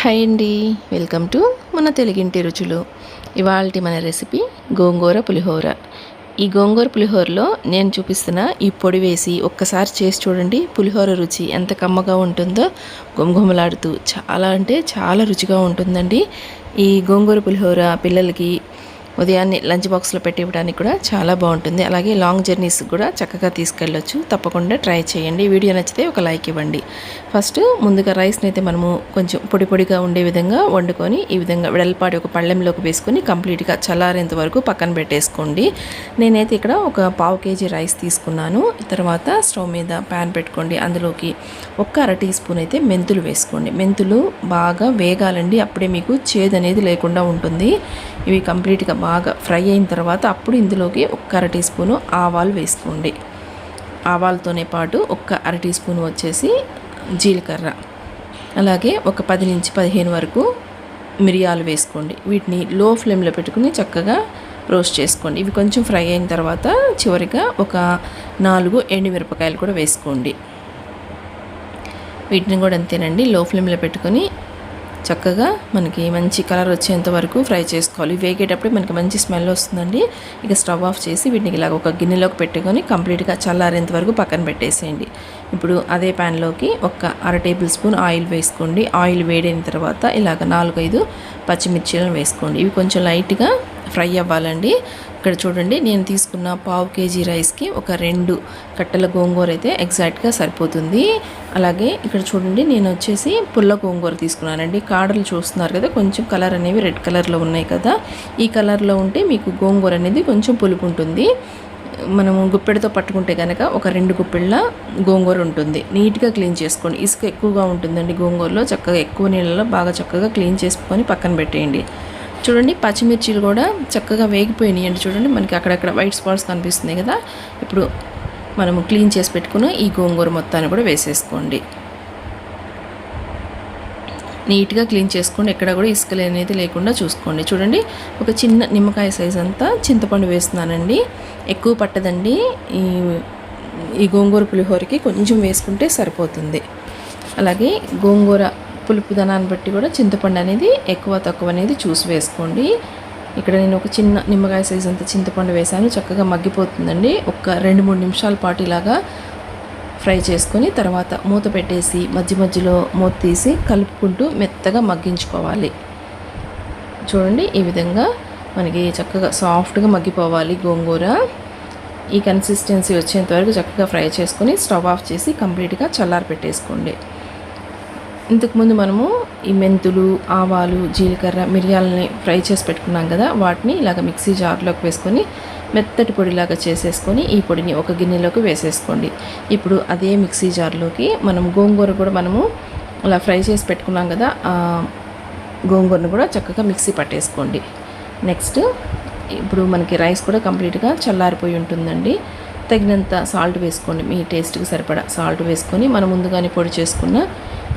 Hi అండి, welcome to మన తెలుగింటి రుచులు. ఇవాల్టి మన రెసిపీ గోంగూర పులిహోర. ఈ గోంగూర పులిహోరలో నేను చూపిస్తున్న ఈ పొడి వేసి ఒక్కసారి చేసి చూడండి. పులిహోర రుచి ఎంత కమ్మగా ఉంటుందో, గుమగుమలాడుతూ చాలా అంటే చాలా రుచిగా ఉంటుందండి. ఈ గోంగూర పులిహోర పిల్లలకి ఉదయాన్నే లంచ్ బాక్స్లో పెట్టి ఇవ్వడానికి కూడా చాలా బాగుంటుంది. అలాగే లాంగ్ జర్నీస్ కూడా చక్కగా తీసుకెళ్ళొచ్చు. తప్పకుండా ట్రై చేయండి. వీడియో నచ్చితే ఒక లైక్ ఇవ్వండి. ఫస్ట్ ముందుగా రైస్ని అయితే మనము కొంచెం పొడి పొడిగా ఉండే విధంగా వండుకొని ఈ విధంగా వెడల్పాటి ఒక పళ్ళెంలోకి వేసుకొని కంప్లీట్గా చల్లారేంత వరకు పక్కన పెట్టేసుకోండి. నేనైతే ఇక్కడ ఒక 1/2 kg రైస్ తీసుకున్నాను. తర్వాత స్టవ్ మీద ప్యాన్ పెట్టుకోండి. అందులోకి ఒక అర టీ స్పూన్ అయితే మెంతులు వేసుకోండి. మెంతులు బాగా వేగాలండి, అప్పుడే మీకు చేదు అనేది లేకుండా ఉంటుంది. ఇవి కంప్లీట్గా బాగా ఫ్రై అయిన తర్వాత అప్పుడు ఇందులోకి ఒక అర టీ స్పూను ఆవాలు వేసుకోండి. ఆవాలతోనే పాటు ఒక అర టీ స్పూన్ వచ్చేసి జీలకర్ర, అలాగే ఒక 10 నుంచి 15 వరకు మిరియాలు వేసుకోండి. వీటిని లో ఫ్లేమ్లో పెట్టుకుని చక్కగా రోస్ట్ చేసుకోండి. ఇవి కొంచెం ఫ్రై అయిన తర్వాత చివరిగా ఒక 4 ఎండుమిరపకాయలు కూడా వేసుకోండి. వీటిని కూడా అంతేనండి, లో ఫ్లేమ్లో పెట్టుకొని చక్కగా మనకి మంచి కలర్ వచ్చేంత వరకు ఫ్రై చేసుకోవాలి. వేగేటప్పుడు మనకి మంచి స్మెల్ వస్తుందండి. ఇక స్టవ్ ఆఫ్ చేసి వీటిని ఇలాగ ఒక గిన్నెలోకి పెట్టుకొని కంప్లీట్గా చల్లారేంత వరకు పక్కన పెట్టేసేయండి. ఇప్పుడు అదే ప్యాన్లోకి ఒక అర టేబుల్ స్పూన్ ఆయిల్ వేసుకోండి. ఆయిల్ వేడైన తర్వాత ఇలాగ 4-5 పచ్చిమిర్చీలను వేసుకోండి. ఇవి కొంచెం లైట్గా ఫ్రై అవ్వాలండి. ఇక్కడ చూడండి, నేను తీసుకున్న 1/2 kg రైస్కి ఒక 2 కట్టల గోంగూర అయితే ఎగ్జాక్ట్గా సరిపోతుంది. అలాగే ఇక్కడ చూడండి, నేను వచ్చేసి పుల్ల గోంగూర తీసుకున్నానండి. కాడలు చూస్తున్నారు కదా, కొంచెం కలర్ అనేవి రెడ్ కలర్లో ఉన్నాయి కదా, ఈ కలర్లో ఉంటే మీకు గోంగూర అనేది కొంచెం పులుపు ఉంటుంది. మనము గుప్పెడితో పట్టుకుంటే కనుక ఒక 2 గుప్పెళ్ళ గోంగూర ఉంటుంది. నీట్గా క్లీన్ చేసుకోండి. ఇసుక ఎక్కువగా ఉంటుందండి గోంగూరలో. చక్కగా ఎక్కువ నీళ్ళలో బాగా చక్కగా క్లీన్ చేసుకొని పక్కన పెట్టేయండి. చూడండి, పచ్చిమిర్చీలు కూడా చక్కగా వేగిపోయినాయి అండి. చూడండి, మనకి అక్కడక్కడ వైట్ స్పాట్స్ కనిపిస్తున్నాయి కదా. ఇప్పుడు మనము క్లీన్ చేసి పెట్టుకున్న ఈ గోంగూర మొత్తాన్ని కూడా వేసేసుకోండి. నీట్గా క్లీన్ చేసుకోండి. ఎక్కడ కూడా ఇసుకలు అనేది లేకుండా చూసుకోండి. చూడండి, ఒక చిన్న నిమ్మకాయ సైజ్ అంతా చింతపండు వేస్తున్నానండి. ఎక్కువ పట్టదండి. ఈ గోంగూర పులిహోరకి కొంచెం వేసుకుంటే సరిపోతుంది. అలాగే గోంగూర పులుపుదనాన్ని బట్టి కూడా చింతపండు అనేది ఎక్కువ తక్కువ అనేది చూసి వేసుకోండి. ఇక్కడ నేను ఒక చిన్న నిమ్మకాయ సైజ్ అంత చింతపండు వేసాను. చక్కగా మగ్గిపోతుందండి. ఒక 2-3 నిమిషాల పాటు ఇలాగా ఫ్రై చేసుకొని తర్వాత మూత పెట్టేసి మధ్య మధ్యలో మూత తీసి కలుపుకుంటూ మెత్తగా మగ్గించుకోవాలి. చూడండి, ఈ విధంగా మనకి చక్కగా సాఫ్ట్గా మగ్గిపోవాలి గోంగూర. ఈ కన్సిస్టెన్సీ వచ్చేంత వరకు చక్కగా ఫ్రై చేసుకొని స్టవ్ ఆఫ్ చేసి కంప్లీట్గా చల్లారి పెట్టేసుకోండి. ఇంతకుముందు మనము ఈ మెంతులు, ఆవాలు, జీలకర్ర, మిరియాలని ఫ్రై చేసి పెట్టుకున్నాం కదా, వాటిని ఇలాగ మిక్సీ జార్లోకి వేసుకొని మెత్తటి పొడిలాగా చేసేసుకొని ఈ పొడిని ఒక గిన్నెలోకి వేసేసుకోండి. ఇప్పుడు అదే మిక్సీ జార్లోకి మనం గోంగూర కూడా మనము అలా ఫ్రై చేసి పెట్టుకున్నాం కదా, గోంగూరను కూడా చక్కగా మిక్సీ పట్టేసుకోండి. నెక్స్ట్ ఇప్పుడు మనకి రైస్ కూడా కంప్లీట్గా చల్లారిపోయి ఉంటుందండి. తగినంత సాల్ట్ వేసుకోండి. మీ టేస్ట్కి సరిపడా సాల్ట్ వేసుకొని మనం ముందుగానే పొడి చేసుకున్న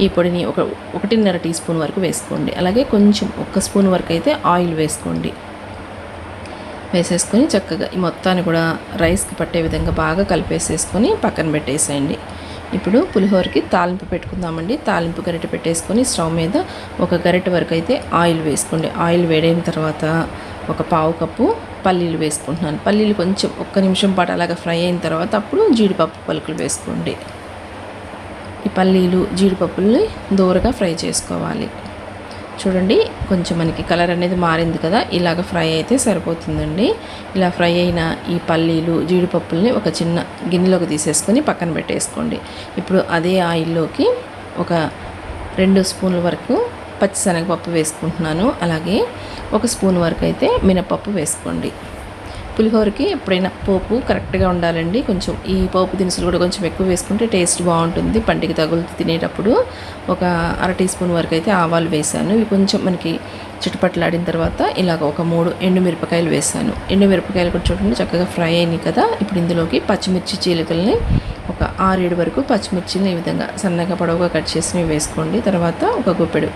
ఈ పొడిని 1.5 టీ స్పూన్ వరకు వేసుకోండి. అలాగే కొంచెం 1 స్పూన్ వరకు అయితే ఆయిల్ వేసుకోండి. వేసేసుకొని చక్కగా ఈ మొత్తాన్ని కూడా రైస్కి పట్టే విధంగా బాగా కలిపేసేసుకొని పక్కన పెట్టేసేయండి. ఇప్పుడు పులిహోరకి తాలింపు పెట్టుకుందామండి. తాలింపు గరిటె పెట్టేసుకొని స్టవ్ మీద ఒక గరిటె వరకు అయితే ఆయిల్ వేసుకోండి. ఆయిల్ వేడైన తర్వాత ఒక 1/2 కప్పు పల్లీలు వేసుకుంటున్నాను. పల్లీలు కొంచెం 1 నిమిషం పాటు అలాగా ఫ్రై అయిన తర్వాత అప్పుడు జీడిపప్పు పలుకులు వేసుకోండి. ఈ పల్లీలు జీడిపప్పుల్ని దూరగా ఫ్రై చేసుకోవాలి. చూడండి, కొంచెం మనకి కలర్ అనేది మారింది కదా, ఇలాగ ఫ్రై అయితే సరిపోతుందండి. ఇలా ఫ్రై అయిన ఈ పల్లీలు జీడిపప్పుల్ని ఒక చిన్న గిన్నెలోకి తీసేసుకొని పక్కన పెట్టేసుకోండి. ఇప్పుడు అదే ఆయిల్లోకి ఒక 2 స్పూన్ల వరకు పచ్చిశనగపప్పు వేసుకుంటున్నాను. అలాగే 1 స్పూన్ వరకు అయితే మినపప్పు వేసుకోండి. పులిహోరకి ఎప్పుడైనా పోపు కరెక్ట్గా ఉండాలండి. కొంచెం ఈ పోపు దినుసులు కూడా కొంచెం ఎక్కువ వేసుకుంటే టేస్ట్ బాగుంటుంది. పంటికి తగులుతూ తినేటప్పుడు ఒక అర టీ స్పూన్ వరకు అయితే ఆవాలు వేసాను. ఇవి కొంచెం మనకి చిటపట్లాడిన తర్వాత ఇలాగ ఒక 3 ఎండుమిరపకాయలు వేసాను. ఎండుమిరపకాయలు కూడా చూడండి చక్కగా ఫ్రై అయినాయి కదా. ఇప్పుడు ఇందులోకి పచ్చిమిర్చి చీలికల్ని ఒక 6-7 వరకు పచ్చిమిర్చిని ఈ విధంగా సన్నగా పొడవుగా కట్ చేసినవి వేసుకోండి. తర్వాత ఒక గుప్పెడు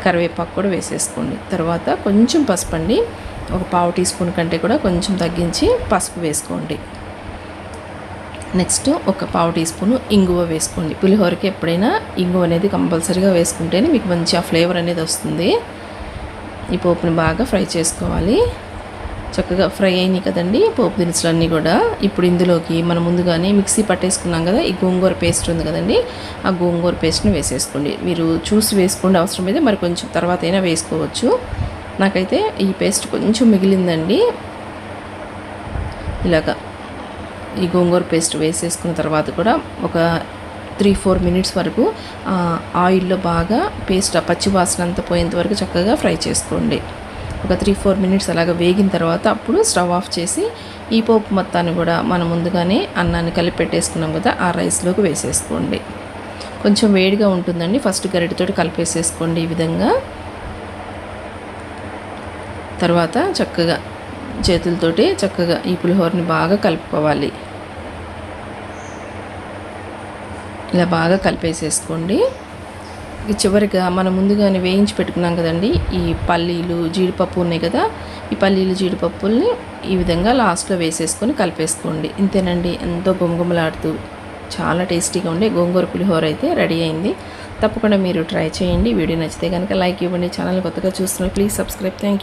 కరివేపాకు కూడా వేసేసుకోండి. తర్వాత కొంచెం పసుపు అండి, ఒక 1/2 టీ స్పూన్ కంటే కూడా కొంచెం తగ్గించి పసుపు వేసుకోండి. నెక్స్ట్ ఒక పావు టీ స్పూను ఇంగువ వేసుకోండి. పులిహోరకి ఎప్పుడైనా ఇంగువ అనేది కంపల్సరీగా వేసుకుంటేనే మీకు మంచి ఆ ఫ్లేవర్ అనేది వస్తుంది. ఈ పోపుని బాగా ఫ్రై చేసుకోవాలి. చక్కగా ఫ్రై అయినాయి కదండి పోపు దినుసులన్నీ కూడా. ఇప్పుడు ఇందులోకి మనం ముందుగానే మిక్సీ పట్టేసుకున్నాం కదా, ఈ గోంగూర పేస్ట్ ఉంది కదండి, ఆ గోంగూర పేస్ట్ని వేసేసుకోండి. మీరు చూసి వేసుకోండి, అవసరమైతే మరి కొంచెం తర్వాత అయినా వేసుకోవచ్చు. నాకైతే ఈ పేస్ట్ కొంచెం మిగిలిందండి. ఇలాగా ఈ గోంగూర పేస్ట్ వేసేసుకున్న తర్వాత కూడా ఒక 3-4 మినిట్స్ వరకు ఆయిల్లో బాగా పేస్ట్ పచ్చి వాసన అంతా పోయేంత వరకు చక్కగా ఫ్రై చేసుకోండి. ఒక 3-4 మినిట్స్ అలాగ వేగిన తర్వాత అప్పుడు స్టవ్ ఆఫ్ చేసి ఈ పోపు మొత్తాన్ని కూడా మనం ముందుగానే అన్నాన్ని కలిపి పెట్టేసుకున్నాం కదా, ఆ రైస్లోకి వేసేసుకోండి. కొంచెం వేడిగా ఉంటుందండి, ఫస్ట్ గరిటెతోటి కలిపేసేసుకోండి ఈ విధంగా. తర్వాత చక్కగా చేతులతోటి చక్కగా ఈ పులిహోరని బాగా కలుపుకోవాలి. ఇలా బాగా కలిపేసేసుకోండి. చివరిగా మనం ముందుగానే వేయించి పెట్టుకున్నాం కదండి, ఈ పల్లీలు జీడిపప్పు ఉన్నాయి కదా, ఈ పల్లీలు జీడిపప్పుల్ని ఈ విధంగా లాస్ట్లో వేసేసుకొని కలిపేసుకోండి. ఇంతేనండి, ఎంతో గుమగుమలాడుతూ చాలా టేస్టీగా ఉండే గోంగూర పులిహోర అయితే రెడీ అయింది. తప్పకుండా మీరు ట్రై చేయండి. వీడియో నచ్చితే కనుక లైక్ ఇవ్వండి. ఛానల్ కొత్తగా చూస్తున్నారు, ప్లీజ్ సబ్స్క్రైబ్. Thank you.